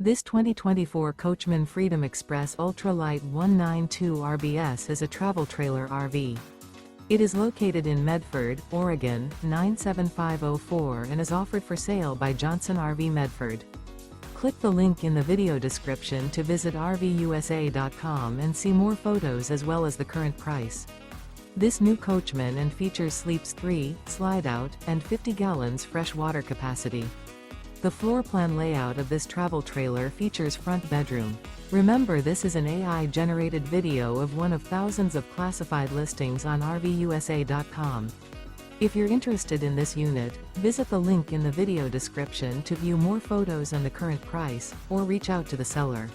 This 2024 Coachmen Freedom Express Ultra Lite 192 RBS is a travel trailer RV. It is located in Medford, Oregon, 97504 and is offered for sale by Johnson RV Medford. Click the link in the video description to visit RVUSA.com and see more photos as well as the current price. This new Coachmen and features sleeps 3, Slideout, and 50 gallons fresh water capacity. The floor plan layout of this travel trailer features front bedroom. Remember, this is an AI-generated video of one of thousands of classified listings on RVUSA.com. If you're interested in this unit, visit the link in the video description to view more photos and the current price, or reach out to the seller.